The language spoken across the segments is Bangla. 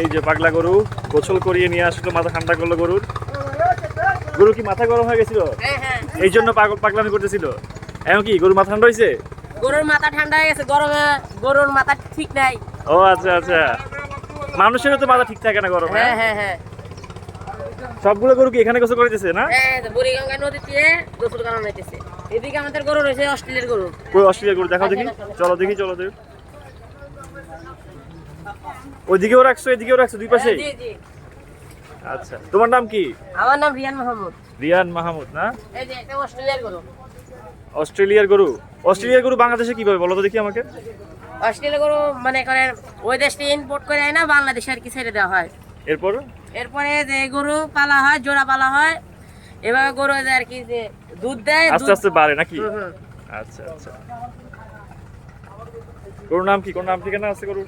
এই যে পাগলা গরু গোসল করিয়ে নিয়ে আসলো, মাথা ঠান্ডা করলো গরুর। গরু কি মাথা গরম হয়ে গেছিল? এই জন্য পাগলামি করতেছিল। এখন কি গরুর মাথা ঠান্ডা হয়েছে? গরুর মাথা ঠান্ডা হয়ে গেছে, গরমে গরুর মাথা ঠিক নাই। ও আচ্ছা আচ্ছা, মানুষেরও তো মাথা ঠিক থাকে না গরমে। হ্যাঁ হ্যাঁ হ্যাঁ, সবগুলো গরু কি এখানে গোসল করিতেছে না? হ্যাঁ, বুড়িগঙ্গা নদীতে গোসল করানো হইতেছে। এদিকে আমাদের গরু রয়েছে অস্ট্রেলিয়ার গরু। কই অস্ট্রেলিয়ার গরু দেখাও দেখি, চলো দেখি চলো দেখি। ওইদিকেও রাখছো এদিকেও রাখছো, দুই পাশে? জি জি। আচ্ছা, তোমার নাম কি? আমার নাম রিয়ান মাহমুদ। রিয়ান মাহমুদ না? এই যে একটা অস্ট্রেলিয়ার গরু। অস্ট্রেলিয়ার গরু? অস্ট্রেলিয়ার গরু বাংলাদেশে কিভাবে বলো তো দেখি আমাকে। অস্ট্রেলিয়ার গরু মনে করেন ওই দেশ থেকে ইম্পোর্ট করে আয় না, বাংলাদেশে আর কি ছেড়ে দেওয়া হয়। এরপর এরপরে যে গরু পালা হয়, জোড়া পালা হয়, এভাবে গরু আর কি যে দুধ দেয়, আস্তে আস্তে বাড়ে নাকি? হুম, হুম। আচ্ছা আচ্ছা। গরুর নাম কি? কোন নাম ঠিকানা আছে গরুর?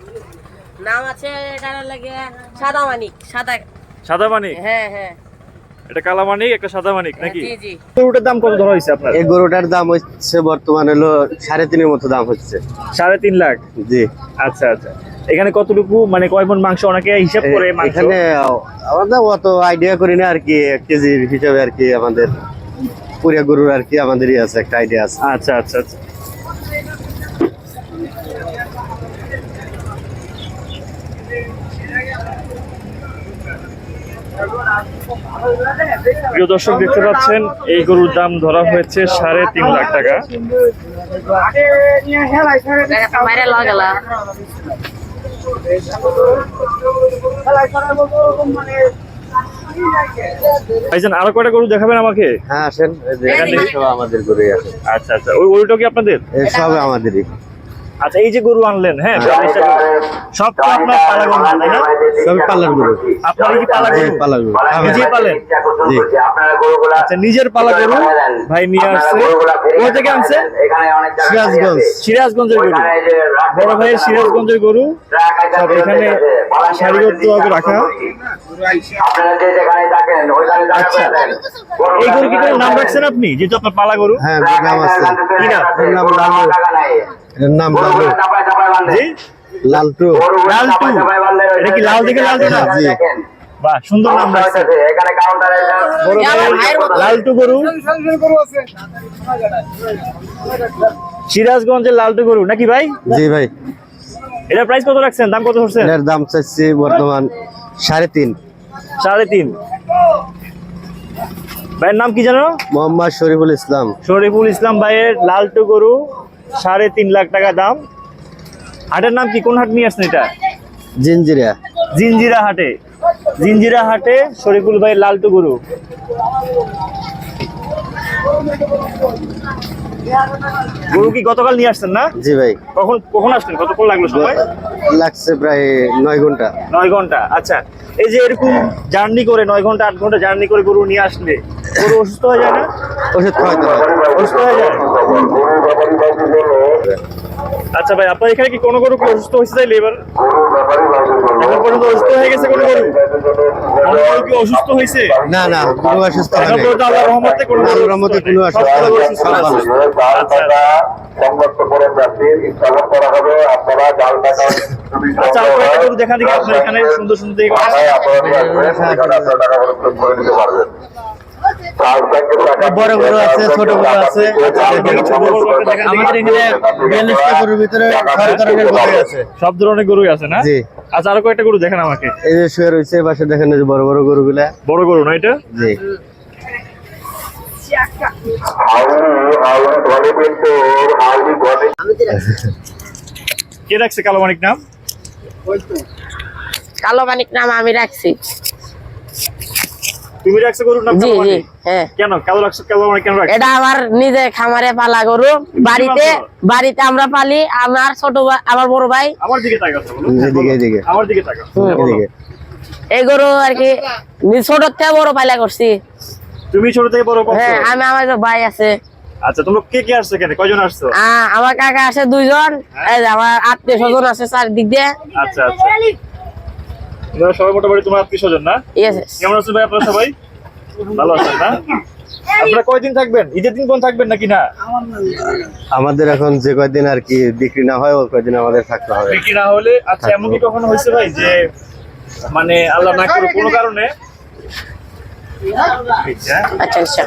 নাম আছে এটার লাগে সাদা মানিক। সাদা সাদা মানিক? হ্যাঁ হ্যাঁ। এটা কালা মানিক, একটা সাদা মানিক নাকি? জি জি। গরুটার দাম কত ধরা হয়েছে আপনার? এই গরুটার দাম হচ্ছে বর্তমানে হলো 3.5 মতো দাম হচ্ছে। 3.5 লাখ? জি। আচ্ছা আচ্ছা। এখানে কতটুকু মানে কয় মণ মাংস অনেকে হিসাব করে মাংস? এখানে আমাদের অত আইডিয়া করি না আর কি, কেজির হিসাবে আর কি আমাদের পুরো গরুর আর কি আমাদেরই আছে একটা আইডিয়া আছে। আচ্ছা আচ্ছা আচ্ছা। প্রিয় দর্শক দেখতে পাচ্ছেন এই গরুর দাম ধরা হয়েছে 3.5 লাখ টাকা। বাইরে লাগলা ভাইজান আরো কয়টা গরু দেখাবেন আমাকে? হ্যাঁ আসেন, এই যে এখানে সব আমাদের গরুই আছে। আচ্ছা আচ্ছা, ওই গরুটা কি আপনাদের? এই সব আমাদেরই। আচ্ছা, এই যে গরু আনলেন, হ্যাঁ, সব তো আপনার পালা গরু তাই না? সব পালার গরু। আপনার কি পালা গরু? পালার গরু নিজেই পালেন? জি। আচ্ছা, নিজের পালা গরু ভাই নিয়ে আসছে। কোথা থেকে আনছে? সিরাজগঞ্জ। সিরাজগঞ্জের গরু। বড় ভাইয়ের সিরাজগঞ্জের গরু সব এখানে সারিবদ্ধভাবে রাখা। আচ্ছা, এই গরু কি কোনো নাম রাখছেন আপনি, যেহেতু আপনার পালা গরু? হ্যাঁ নাম আছে। কি নাম? এর নাম লালু। এর নাম লালু। জি, লালটু। লালটু। এটা কি লাল দেখে লালটু না? জি। বাহ, সুন্দর নাম রাখছে। বড় ভাইয়ের লালটু গরু, সিরাজগঞ্জের লালটু গরু নাকি ভাই? জি ভাই। এটা প্রাইস কত রাখছেন, দাম কত ধরছেন? এর দাম চাচ্ছি বর্তমান 3.5। 3.5। ভাইয়ের নাম কি জানো? মোহাম্মদ শরীফুল ইসলাম। শরীফুল ইসলাম ভাইয়ের লালটু গরু 3.5 লাখ টাকা দাম। হাটের নাম কি? কোন হাট নিয়ে আসছেন এটা? জিঞ্জিরা। জিঞ্জিরা হাটে। জিঞ্জিরা হাটে শরীফুল ভাইয়ের লালটু গরু। গরু কি গতকাল নিয়ে আসছেন না? জি ভাই। কখন কখন আসলেন, কতক্ষণ লাগলো সময়? লাগছে প্রায় 9 ঘন্টা। 9 ঘন্টা। আচ্ছা, এই যে এরকম জার্নি করে 9 ঘন্টা 8 ঘন্টা জার্নি করে গরু নিয়ে আসলে গরু অসুস্থ হয়ে যায় না? ওষুধ খাওয়াতে হয়। অসুস্থ হয়ে যায়। আচ্ছা ভাই, আপনার এখানে কি কোনো গরু কি অসুস্থ হয়েছে তাইলে এবার? এখন পর্যন্ত অসুস্থ হয়ে গেছে কোনো গরু? কোনো গরু কি অসুস্থ হয়েছে? না না, কোনো অসুস্থ হয় এখন নাই। পর্যন্ত আল্লাহর রহমতে কোনো গরু আল্লাহর অসুস্থ রহমতে হয় নাই। কোনো অসুস্থ সবগুলো গরু হয় সুস্থ নাই। আছে। আচ্ছা আচ্ছা, আর কয়েকটা গরু দেখা দেখি আপনার এখানে সুন্দর সুন্দর দেখে। বড় গরু আছে, ছোট গরু আছে। আমাদের এখানে 42টা গরুর ভিতরে সব ধরনের গরু আছে। সব ধরনের গরুই আছে না? জি। আচ্ছা, আরো কয়েকটা গরু দেখেন আমাকে। এই যে শুয়ে রয়েছে পাশে, দেখেন এই যে বড় বড় গরুগুলা। বড় গরু না এটা? জি। কে রাখছে কালো মানিক নাম? কালো মানিক নাম আমি রাখছি। তুমি রাখছো গরুর নাম জি কালো জি মানিক? হ্যাঁ। কেন কালো রাখছো, কালো মানিক কেন রাখছো? এটা আমার নিজের খামারে পালা গরু। বাড়িতে আমরা পালি। আমার ছোট ভাই, আমার বড় ভাই। আমার দিকে তাকাও, বলো। এদিকে এদিকে আমার দিকে তাকাও। এদিকে। এই গরু আর কি ছোট থেকে বড় পালা করছি। তুমি ছোট থেকে বড় করছো? হ্যাঁ, আমার ভাই আছে। আচ্ছা, তোমরা কে কে আসছো এখানে, কয়জন আসছো? আমার কাকা আছে 2 জন। এই যে আমার আত্মীয় স্বজন আছে চারদিক দিয়ে। আচ্ছা আচ্ছা, তোমরা সবাই মোটামুটি তোমার আত্মীয় স্বজন না? Yes. কেমন আছেন ভাই আপনারা সবাই? ভালো আছেন না? আপনারা কয়দিন থাকবেন? ঈদের দিন কোন থাকবেন নাকি না? আমাদের এখন যে কয়দিন আর কি বিক্রি না হয় ওই কয়দিন আমাদের থাকতে হবে। বিক্রি না হলে? আচ্ছা, এমন কি কখনো হয়েছে ভাই যে মানে আল্লাহ না করে কোনো কারণে আচ্ছা আচ্ছা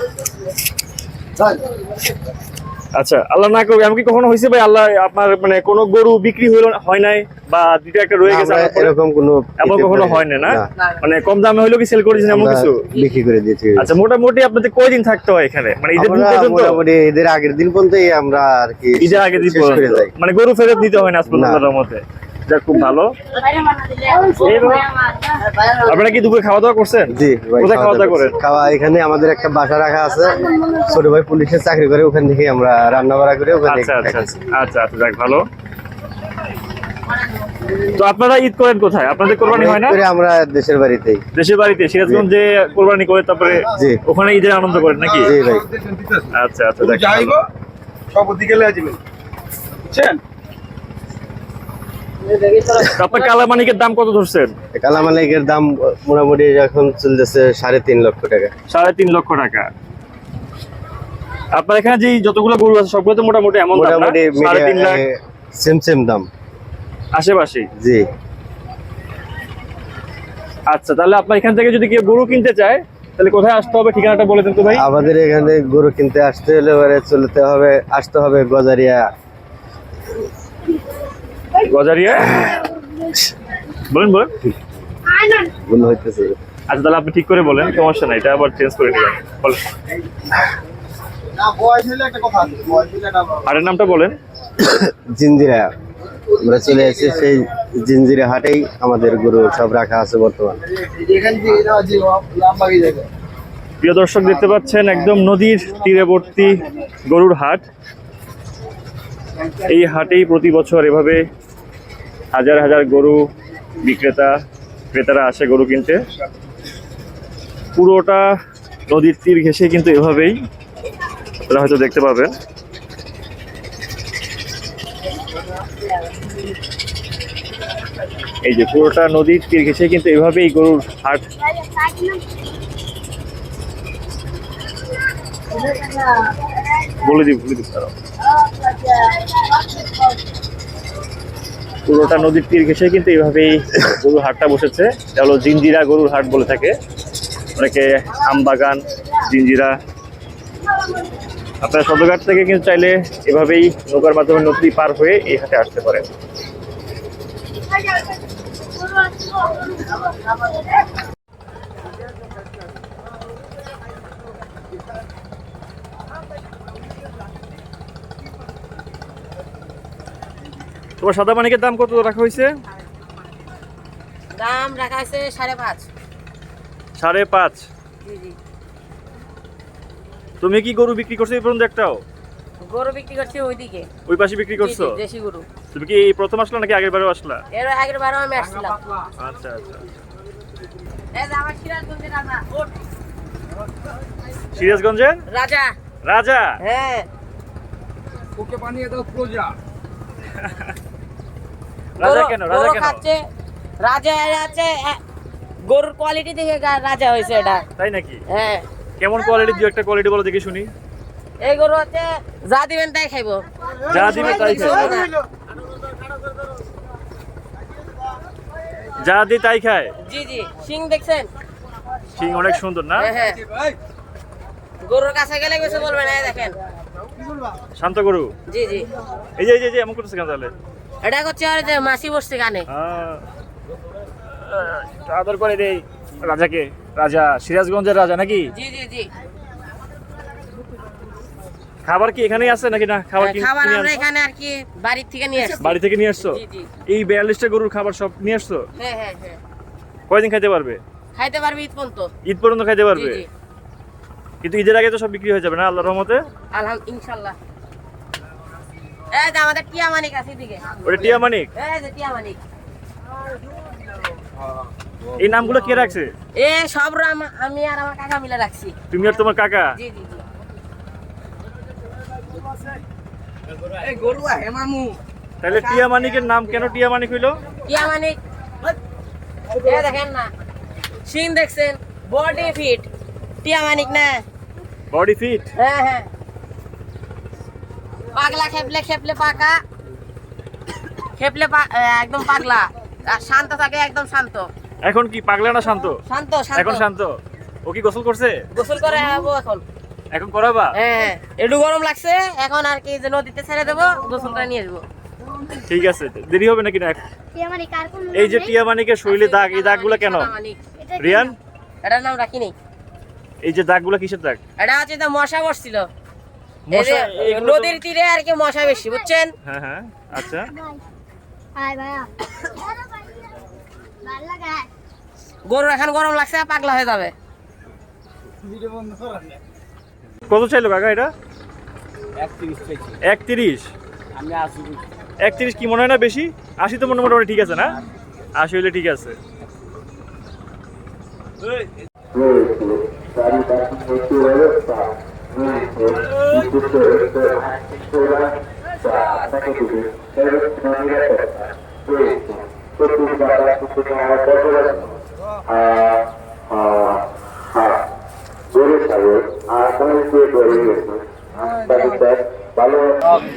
আচ্ছা আল্লাহ না করবে এমন কি কখনো হয়েছে ভাই আল্লাহ আপনার মানে কোনো গরু বিক্রি হয় নাই বা দুটো একটা রয়ে গেছে আমরা এরকম কোনো এমন কখনো হয় না মানে কম দামে হইলো কি সেল করেছেন এমন কিছু বিক্রি করে দিয়েছি। আচ্ছা মোটামুটি আপনাদের কয়দিন থাকতে হয় এখানে মানে ঈদের দিন আমরা পর্যন্ত মোটামুটি ঈদের আগের দিন পর্যন্তই আমরা আর কি ঈদের আগের দিন শেষ করে পর্যন্ত যাই। মানে গরু ফেরত দিতে হয় না আল্লাহর মতে যা খুব ভালো আপনারা কি দুপুরে খাওয়া দাওয়া করছেন জি ভাই, কোথায় খাওয়া দাওয়া করেন খাওয়া এখানে আমাদের একটা বাসা রাখা আছে, ছোট ভাই পুলিশের চাকরি করে, ওখান থেকে আমরা রান্না বাড়া করে ওখানে আচ্ছা আচ্ছা আচ্ছা আচ্ছা যাক ভালো তো আপনারা ঈদ করেন কোথায় আপনাদের কোরবানি হয় না করে আমরা দেশের বাড়িতেই। দেশের বাড়িতে সিরাজগঞ্জে কোরবানি করে তারপরে জি। ওখানে ঈদের আনন্দ করেন নাকি জি ভাই। আচ্ছা আচ্ছা যাক ভালো। সব ওদিকে লে যাবেন বুঝছেন তো আপনার কালামানিকের দাম কত ধরছেন কালামালিকের দাম মোটামুটি এখন চলতেছে 3.5 লক্ষ টাকা। 3.5 লক্ষ টাকা আপনার এখানে যে যতগুলো গরু আছে সবগুলো তো মোটামুটি এমন দাম না মোটামুটি 3.5 লাখ সেম দাম। আশেপাশে জি। আচ্ছা তাহলে আপনার এখান থেকে যদি কেউ গরু কিনতে চায় তাহলে কোথায় আসতে হবে ঠিকানাটা বলে দেন তো ভাই আমাদের এখানে গরু কিনতে আসতে হলে আসতে হবে গজারিয়া। গজারিয়া বলেন ভুল হইতেছে। আচ্ছা তাহলে আপনি ঠিক করে বলেন সমস্যা নাই এটা আবার চেঞ্জ করে নেবেন বলেন না বয়স হলে একটা কথা আছে বয়স হলে না আরের নামটা বলেন জিঞ্জিরা। আমরা চলে এসেছি সেই জিঞ্জিরা হাটেই আমাদের গরু সব রাখা আছে বর্তমান। এখান থেকে না যে লম্বা গিয়ে যাবে প্রিয় দর্শক দেখতে পাচ্ছেন একদম নদীর তীরবর্তী গরুর হাট এই হাটেই প্রতি বছর এভাবে হাজার হাজার গরু ক্রেতারা আসে গরু কিনতে পুরোটা নদীর তীর ঘেঁষে কিন্তু এভাবেই আপনারা হয়তো দেখতে পাবেন এই যে পুরোটা নদীর তীর ঘেঁষে কিন্তু এভাবেই গরুর হাট বলে দিব তারা পুরোটা নদীর তীর ঘেঁষে কিন্তু এইভাবেই গরুর হাটটা বসেছে এটা হলো জিঞ্জিরা গরুর হাট বলে থাকে অনেকে আমবাগান জিঞ্জিরা আপনারা সদরঘাট থেকে কিন্তু চাইলে এভাবেই নৌকার মাধ্যমে নদী পার হয়ে এই হাটে আসতে পারেন তোমার সাদা মানিকের দাম কত রাখা হয়েছে দাম রাখা আছে 5.5 5.5 জি জি তুমি কি গরু বিক্রি করছো এই পর্যন্ত একটাও গরু বিক্রি করছি ওইদিকে ওই পাশে বিক্রি করছো জি, জি, দেশি গরু তুমি কি এই প্রথম আসলা নাকি আগের বারেও আসলা এর আগের বারও আমি আসছিলাম আচ্ছা আচ্ছা এই যে আমার সিরাজগঞ্জের রাজা ওঠ সিরাজগঞ্জের রাজা রাজা হ্যাঁ ওকে বানিয়ে দাও প্রজা রাজা কেন রাজা কেন খাচ্ছে রাজা আছে গরুর কোয়ালিটি দেখে রাজা হয়েছে এটা তাই নাকি হ্যাঁ কেমন কোয়ালিটি দিও একটা কোয়ালিটি বলো দেখি শুনি এই গরু হচ্ছে যা দিবেন তাই খাইবো যা দিবে তাই খায় যা দি তাই খায় জি জি সিং দেখছেন সিং অনেক সুন্দর না হ্যাঁ হ্যাঁ গরুর কাছে গেলে কিছু বলবেন এই দেখেন শান্ত গরু জি জি এই যে এমন করতেছে কেন তাহলে এটা হচ্ছে আর যে মাসি বসছে কানে আদর করে দেই রাজাকে রাজা সিরাজগঞ্জের রাজা নাকি জি জি জি খাবার কি এখানেই আছে নাকি না খাবার কি খাবার কিনে আমরা আনছো? এখানে আর কি বাড়ি থেকে নিয়ে আসছি বাড়ি থেকে নিয়ে আসছো জি জি এই 42টা গরুর খাবার সব নিয়ে আসছো হ্যাঁ হ্যাঁ হ্যাঁ কয়দিন খাইতে পারবে খাইতে পারবি ঈদ পর্যন্ত ঈদ পর্যন্ত খাইতে জি পারবে জি কিন্তু ঈদের আগে তো সব বিক্রি হয়ে যাবে না আল্লাহর রহমতে আলহামদুলিল্লাহ ইনশাআল্লাহ এই যে আমাদের টিয়া মানিক আছে এদিকে ওটা টিয়া মানিক এই যে টিয়া মানিক এই নামগুলো কে রাখছে এ সব আমি আর আমার কাকা মিলে রাখছি তুমি আর তোমার কাকা জি জি জি এই গরু হে মামু তাহলে টিয়া মানিকের নাম কেন টিয়া মানিক হইলো টিয়া মানিক এই দেখেন না সিং দেখছেন বডি ফিট টিয়া মানিক না বডি ফিট হ্যাঁ হ্যাঁ পাগলা খেপলে খেপলে পাকা খেপলে একদম পাগলা আর শান্ত থাকে একদম শান্ত এখন কি পাগলা না শান্ত? শান্ত এখন শান্ত। ও কি গোসল করছে? গোসল করে যাবো এখন। এখন করাবা? হ্যাঁ, একটু গরম লাগছে এখন, আর কি যে নদীতে ছেড়ে দেবো, গোসল করে নিয়ে আসবো। ঠিক আছে, দেরি হবে নাকি না? টিয়ামানিক আর কোন এই যে টিয়ামানিকের শরীরে দাগ, এই দাগগুলো কেন রিয়ান? এটার নাম রাখিনি। এই যে দাগগুলো কিসের দাগ? এটা হচ্ছে তো মশা বসছিল মশা? এইগুলো তো- নদীর তীরে আর কি মশা বেশি, বুঝছেন? হ্যাঁ হ্যাঁ, আচ্ছা। হাই ভাইয়া ভাল লাগা গরুর এখন গরম লাগছে, পাগলা হয়ে যাবে। কত চাইলো কাকা এটা? 31। 31 কি মনে হয় না বেশি? 80 তো মোটামুটি ঠিক আছে না? 80 হইলে ঠিক আছে।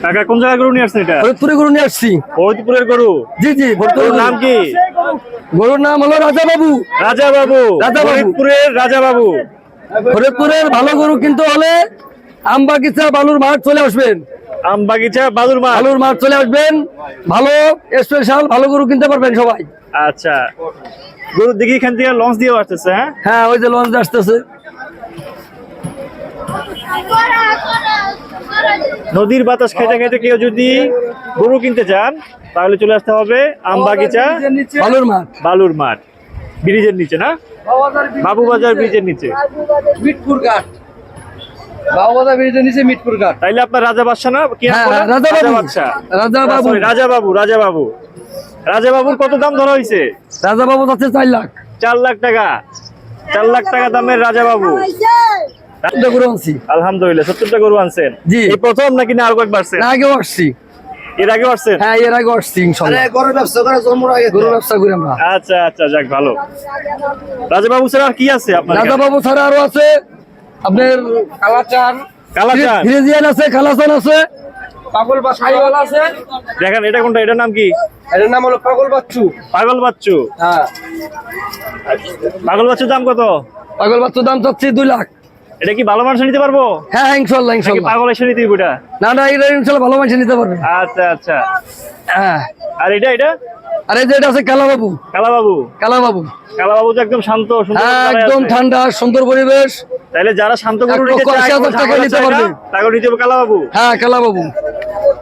কাকা কোন জায়গায় গরু নিয়ে আসছেন এটা? ফরিদপুরে গরু নিয়ে আসছি। ফরিদপুরের গরু? জি জি, গরুর নাম কি? গরুর নাম হলো রাজা বাবু। রাজা বাবু। রাজা বাবু। ফরিদপুরের রাজা বাবু। ফরিদপুরের ভালো গরু কিনতে হলে আমবাগিচা বালুর মাঠ চলে আসবেন। আমবাগিচা বালুর মাঠ। বালুর মাঠ চলে আসবেন, ভালো স্পেশাল ভালো গরু কিনতে পারবেন সবাই। আচ্ছা, গরু দেখি এখান থেকে লঞ্চ দিয়ে আসতেছে। হ্যাঁ হ্যাঁ, ওই যে লঞ্চ আসতেছে। নদীর বাতাস খাইতে খাইতে কেউ যদি গরু কিনতে চান তাহলে চলে আসতে হবে আমবাগিচা বালুর মাঠ, বালুর মাঠ, ব্রিজের নিচে না? বাবুবাজার ব্রিজের নিচে। মিটপুর ঘাট, বাবুবাজার ব্রিজের নিচে মিটপুর ঘাট। তাইলে আপনার রাজা বাদশা না? কি নাম হ্যাঁ, বলেন? রাজা বাবু। বাদশা। রাজা বাবু। Sorry, রাজা বাবু। রাজা বাবু। রাজা বাবুর কত দাম ধরা হয়েছে? রাজা বাবু আছে 4 লাখ। 4 লাখ টাকা। 4 লাখ টাকা দামের রাজা বাবু। গরু আনছি আলহামদুলিল্লাহ। 70টা গরু আনছেন? জি। এই প্রথম নাকি না আর কয়েকবার আসছেন? না, আগেও আসছি। এর আগে আসছেন? হ্যাঁ, এর আগে আসছি ইনশাআল্লাহ। গরুর ব্যবসা করে জন্মর আগে গরু ব্যবসা করি আমরা। আচ্ছা আচ্ছা, যাক ভালো। রাজা বাবু স্যার আর কি আছে আপনার? রাজা বাবু ছাড়া আরো আছে আপনার কালাচান, কালাচান। ফ্রিজিয়ান আছে, কালাচান আছে, পাগল বা শাহিওয়াল আছে। দেখেন এটা কোনটা? এটার নাম কি? এটার নাম হলো পাগল বাচ্চু। পাগল বাচ্চু। হ্যাঁ, পাগল বাচ্চুর দাম কত? পাগল বাচ্চুর দাম চাচ্ছি 2 লাখ। এটা কি ভালো মানুষ নিতে পারবো হ্যাঁ, ইনশাআল্লাহ নাকি ইনশাআল্লাহ। পাগল এসে নিতে হবে এটা? না না, এটা ইনশাআল্লাহ ভালো মানুষ নিতে পারবে। আচ্ছা আচ্ছা। হ্যাঁ, আর এটা এটা আর এই যে এটা আছে কালা বাবু। কালা বাবু। কালা বাবু, কালা বাবু তো একদম শান্ত সুন্দর হ্যাঁ, কালায় একদম আছে। ঠান্ডা সুন্দর পরিবেশ। তাইলে যারা শান্ত গরু 1,80,000 নিতে চায়, কোনো টাকা ঝামেলা নিতে চায় না, পারবে। তাকে নিতে হবে কালা বাবু। হ্যাঁ, কালা বাবু।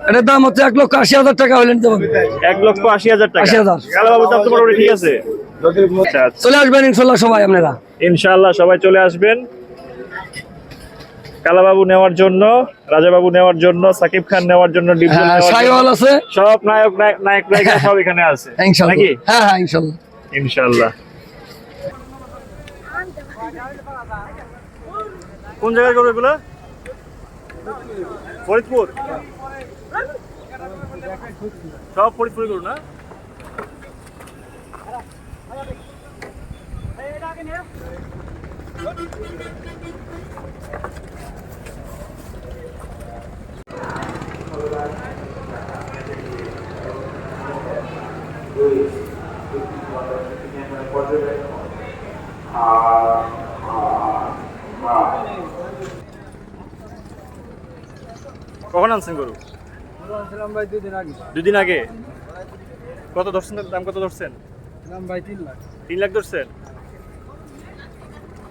এটার দাম হচ্ছে 1,80,000 টাকা হলে নিতে পারবে। 1,80,000 টাকা। 80,000 কালা বাবু দাম তো মোটামুটি ঠিক আছে। আচ্ছা আচ্ছা। চলে আসবেন ইনশাআল্লাহ সবাই আপনারা। ইনশাআল্লাহ সবাই চলে আসবেন কালাবাবু নেওয়ার জন্য, রাজাবাবু নেওয়ার জন্য, সাকিব খান নেওয়ার জন্য, ডিপজল হ্যাঁ, নেওয়ার জন্য। শাহিওয়াল আছে, সব নায়ক নায়িকা সব এখানে আছে ইনশাআল্লাহ। নাকি? হ্যাঁ হ্যাঁ, ইনশাআল্লাহ ইনশাআল্লাহ। কোন জায়গায় করবে এগুলো? ফরিদপুর। সব ফরিদপুর করুন না? কখন আনছেন গরু? ভাই 2 দিন আগে। 2 দিন আগে। কত ধরছেন? দাম কত ধরছেন? ভাই 3 লাখ। 3 লাখ ধরছেন?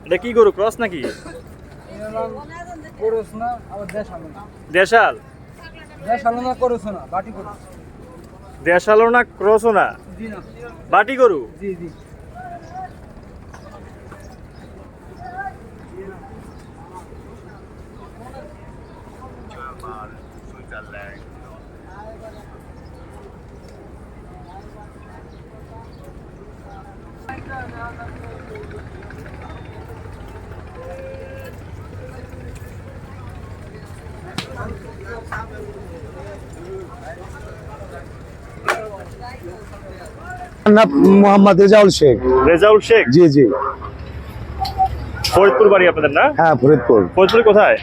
এটা কি গরু, ক্রস নাকি? করছ না, আবার দেশালো না। দেশাল? দেশালো না, করছ না, বাটি করছ। দেশালও না, ক্রসও না, জি না। বাটি গরু। জি জি। নাম মোহাম্মদ রেজাউল শেখ। রেজাউল শেখ। জি জি। ফরিদপুর বাড়ি আপনাদের না? হ্যাঁ ফরিদপুর। ফরিদপুর কোথায়?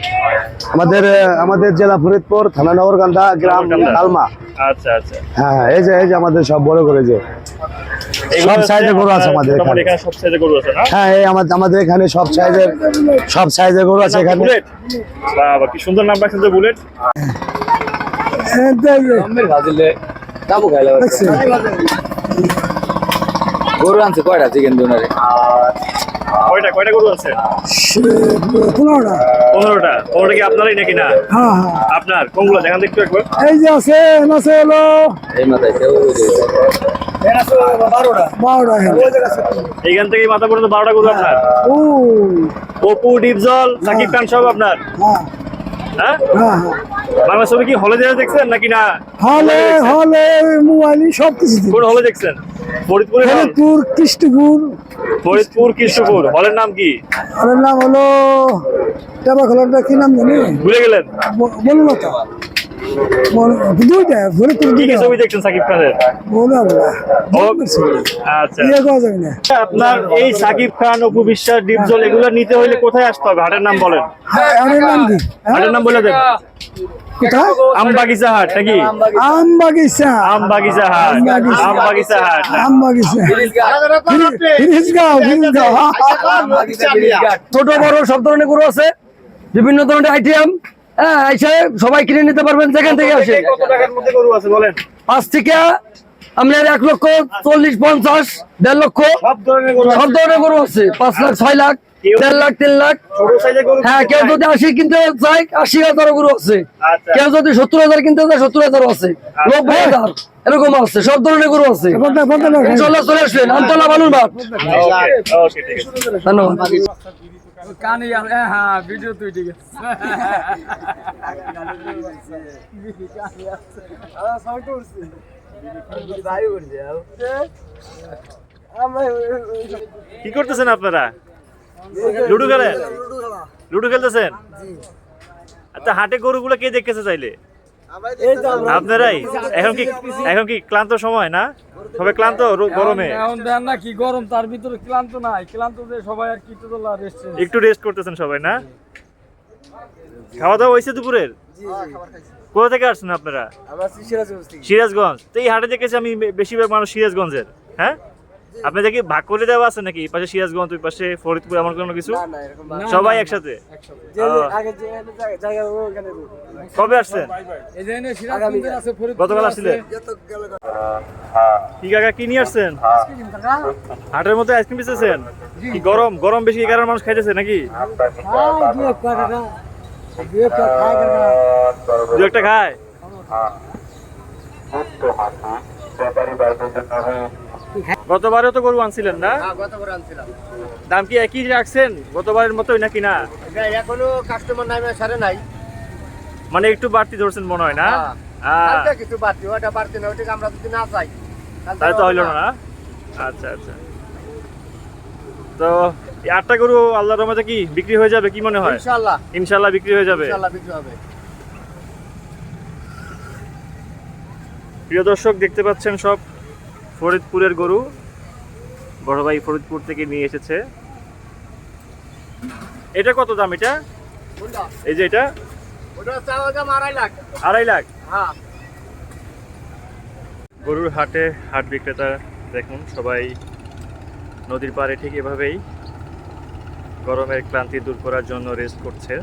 আমাদের জেলা ফরিদপুর, থানা নগরকান্দা, গ্রাম নগরকান্দা। কালমা। আচ্ছা আচ্ছা। হ্যাঁ এই যে আমাদের সব বড় করে যে এগুলো সব হচ্ছে সাইজের গরু আছে আমাদের মোটামুটি এখানে। এখানে সব সাইজের গরু আছে না? হ্যাঁ এই আমাদের এখানে সব সাইজের গরু আছে এখানে। বুলেট, বাবা কি সুন্দর নাম রাখছেন তো, বুলেট। গরু আনছে কয়টা চিকেন দোনারে? কয়টা গরু আছে? 15টা। 15টা কি আপনারই নাকি না? হ্যাঁ আপনার কোনগুলো দেখান তো একটু একবার। এই যে আছে হলো এই মাথায় কেউ 12টা। এইখান থেকে মাথা পর্যন্ত 12টা গরু আপনার? অপু, ডিপজল, সাকিব খান সব আপনার? হ্যাঁ, বাংলা ছবি কি হলে দেখছেন নাকি না? হলে মোবাইলে সব কিছু কোন হলে দেখছেন? ফরিদপুরে? ফরিদপুর কৃষ্ণপুর। হলের নাম কি? আমার নাম হলো কি নাম জানি ভুলে গেলেন? বলুন না তো। দুইটা ফরিদপুর কি কি ছবি দেখছেন সাকিব খানের? আচ্ছা, আপনার এই সাকিব খান, অপু বিশ্বাস, ডিপজল এগুলো নিতে হলে কোথায় আসতে হবে? হাটের নাম বলেন। হাটের নাম বলে দেন। আমবাগিচা হাট নাকি? আমবাগিচা হাট। আমবাগিচা হাট। ছোট বড় সব ধরনের গরু আছে, বিভিন্ন ধরনের আইটেম। হ্যাঁ এসে সবাই কিনে নিতে পারবেন যেখান থেকে আসে। কত টাকার মধ্যে গরু আছে বলেন? 5 থেকে আপনার 1,40,000, 50,000, 1.5 লক্ষ সব ধরনের গরু সব ধরনের গরু আছে। 5 লাখ, 6 লাখ, 1.5 লাখ, 3 লাখ। ছোট সাইজের গরু? হ্যাঁ কেউ যদি 80 কিনতে চায় 80,000 গরু আছে। আচ্ছা। কেউ যদি 70,000 কিনতে চায় 70,000 আছে, 90,000 এরকম আছে। সব ধরনের গরু আছে। ইনশাআল্লাহ চলে আসবেন আমতলা বালুরঘাট। ওকে, ঠিক আছে। ধন্যবাদ। কি করতেছেন আপনারা? লুডো খেলেন? লুডো খেলতেছেন? আচ্ছা, হাটে গরুগুলো কে দেখতেছে চাইলে? আপনারাই? এখন কি ক্লান্ত সময় না? সবাই ক্লান্ত গরমে? এখন দেন না কি গরম, তার ভিতরে ক্লান্ত নাই, ক্লান্ত যে সবাই আর কি তো রেস্ট। একটু রেস্ট করতেছেন সবাই না? খাওয়া দাওয়া হয়েছে দুপুরের? কোথা থেকে আসছেন আপনারা? সিরাজগঞ্জ। তো এই হাটে দেখেছি আমি বেশিরভাগ মানুষ সিরাজগঞ্জের। হ্যাঁ, আপনাদের কি ভাগ করে দেওয়া আছে নাকি? এই পাশে সিরাজগঞ্জ, ওই পাশে ফরিদপুর, এমন কোনো কিছু? সবাই একসাথে? কবে আসছেন? গতকাল আসছিলেন? কি কাকা কি নিয়ে আসছেন? হাটের মধ্যে আইসক্রিম বেচেছেন? কি গরম গরম বেশি এই কারণে মানুষ খাইতেছে নাকি? দু একটা খায়? গতবারেও তো গরু আনছিলেন না? দাম কি একই রাখছেন গতবারের মতোই নাকি না? এখনো কাস্টমার নামে সারে নাই, মানে একটু বাড়তি ধরছেন মনে হয় না? কিছু বাড়তি ওটা বাড়তি না, ওটা আমরা যদি না চাই তাই তো হইল না? আচ্ছা আচ্ছা। তো এই 8টা গরু আল্লাহর রহমতে কি বিক্রি হয়ে যাবে কি মনে হয়? ইনশাআল্লাহ ইনশাআল্লাহ বিক্রি হয়ে যাবে। ইনশাআল্লাহ বিক্রি হবে। প্রিয় দর্শক, দেখতে পাচ্ছেন সব ফরিদপুরের গরু। বড় ভাই ফরিদপুর থেকে নিয়ে এসেছে। এটা কত দাম? এটা এই যে এটা ওটা চাওয়া দাম 2.5 লাখ। 2.5 লাখ? হ্যাঁ। গরুর হাটে হাট বিক্রেতা দেখুন সবাই নদীর পাড়ে ঠিক এভাবেই গরমের ক্লান্তি দূর করার জন্য রেস্ট করছে।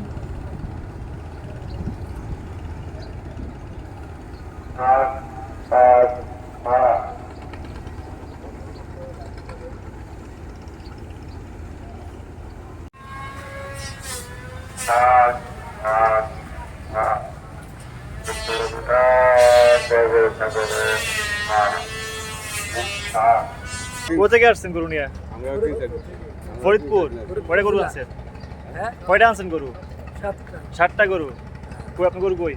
কোথা থেকে আসছেন গরু নিয়ে? ফরিদপুর। কয়টা গরু আনছেন? কয়টা আনছেন গরু? 7টা গরু। কই আপনার গরু কই?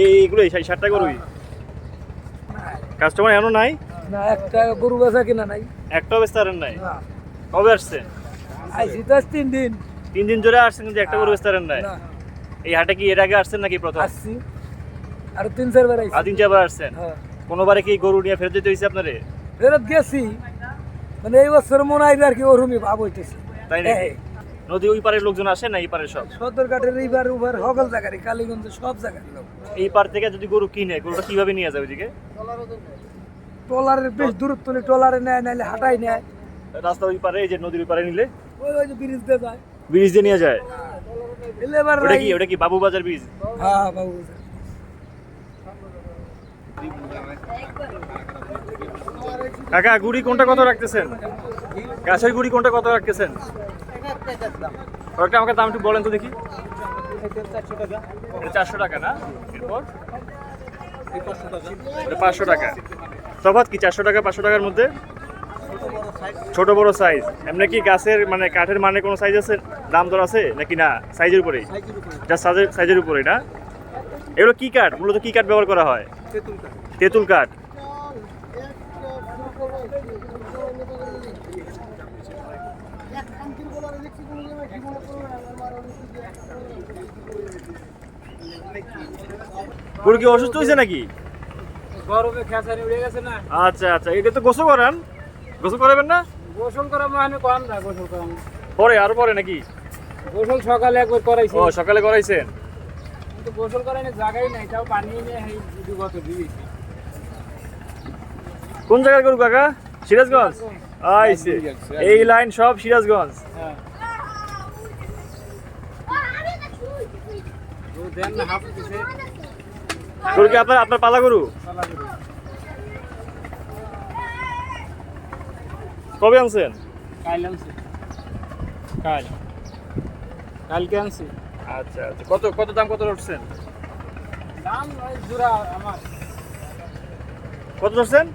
এইগুলোই 7টা গরুই? কাস্টমার এখনো নাই? না, একটা গরু বেচা কিনা নাই। একটাও বেচতে পারেন নাই? কবে আসছেন? আইছি তো 3 দিন। 3 দিন ধরে আসছেন কিন্তু একটা গরু বেচতে পারেন নাই? না। এই হাটে কি এর আগে আসছেন নাকি প্রথম? আসছি আর 3-4 বার আইছি। 3-4 বার আসছেন? হ্যাঁ। কোনোবারে কি গরু নিয়ে ফেরত দিতে হয়েছে আপনারে? ফেরত গেছি, মানে এই বছর মনে হয় আর কি ওরকমই ভাব হইতেছে। তাই নাকি? নদী ওই পারের লোকজন আসে না এই পারে সব? সদরঘাটের এইবার উবার হগল জায়গায় কালীগঞ্জ সব জায়গায় লোক। এই পার থেকে যদি গরু কিনে গরুটা কিভাবে নিয়ে যাবে ওইদিকে? ট্রলারের বেশ দূরত্ব হলে ট্রলারে নেয়, নাইলে হাঁটাই নেয়। রাস্তা ওই পারে, এই যে নদীর ওই পারে নিলে ওই যে ব্রিজ দিয়ে যায়। ব্রিজ দিয়ে নিয়ে যায়। এলে এবার ওটা কি বাবুবাজার ব্রিজ? হ্যাঁ বাবু। কাকা গুড়ি কোনটা কত রাখতেছেন? গাছের গুড়ি কোনটা কত রাখতেছেন? ওটা আমাকে দাম একটু বলেন তো দেখি। 400 টাকা না? এরপর 500 টাকা। তফাৎ কি 400 টাকা 500 টাকার মধ্যে? ছোট বড় সাইজ। এমনি কি গাছের মানে কাঠের মানে কোনো সাইজ আছে, দাম দর আছে নাকি না সাইজের উপরেই? যা সাইজের উপরেই না? এগুলো কি কাঠ, মূলত কি কাঠ ব্যবহার করা হয়? তেঁতুল কাঠ। গরু কি অসুস্থ হয়েছে নাকি? গরমে খেসারি উড়ে গেছে না। আচ্ছা আচ্ছা, এটা তো গোসল করান, গোসল করাবেন না? গোসল করা মানে কম না, গোসল করা পরে আরো পরে নাকি? গোসল সকালে একবার করাইছি। ও সকালে করাইছেন? কিন্তু গোসল করাইনি জায়গাই নাই, তাও পানি নিয়ে এই দুগত দিয়েছি। কোন জায়গার গরু কাকা? সিরাজগঞ্জ। আইছে এই লাইন সব সিরাজগঞ্জ। হ্যাঁ ও দেন না হাফ দিছে। গরু কি আপনার পালা গরু? কবে আনছেন? কাল আনছি। কালকে আনছি। আচ্ছা আচ্ছা, কত দাম কত উঠছেন? দাম ওই জোড়া আমার কত উঠছেন?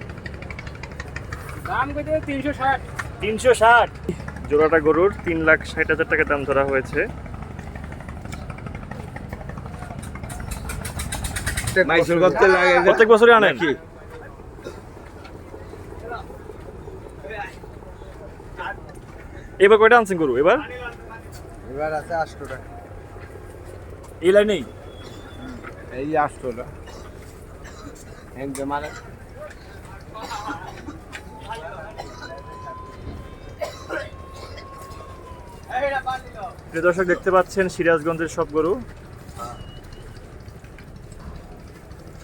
দাম কত 360। 360 জোড়াটা গরুর 3,60,000 টাকা দাম ধরা হয়েছে। প্রত্যেক বছরই আনেন? এবার কয়টা আনছেন গরু এবার? এবার আছে 800 টাকা। এই লাইনেই এই যে 800 টাকা একদম মানে প্রিয় দর্শক দেখতে পাচ্ছেন সিরাজগঞ্জের সব গরু,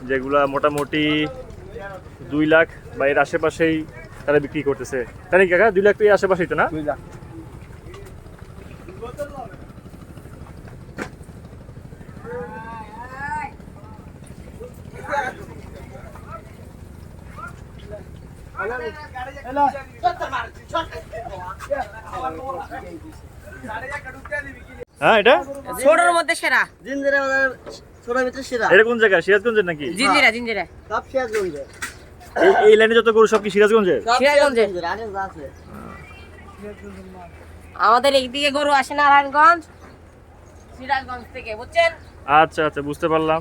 যেগুলা মোটামুটি 2 লাখ বা এর আশেপাশেই তারা বিক্রি করতেছে। তাই নাকি কাকা? 2 লাখ তো এই আশেপাশেই তো না? 2 লাখ। হ্যাঁ এটা ছোটর মধ্যে সেরা। জিঞ্জিরা বাজার ছোট ভিতরে সেরা। এটা কোন জায়গা? সিরাজগঞ্জের নাকি? জিঞ্জিরা জিঞ্জিরা সব সিরাজগঞ্জে। এই লাইনে যত গরু সব কি সিরাজগঞ্জের? সিরাজগঞ্জে। আনেস আছে। আমাদের এইদিকে গরু আসে নারায়ণগঞ্জ, সিরাজগঞ্জ থেকে, বুঝছেন? আচ্ছা আচ্ছা, বুঝতে পারলাম।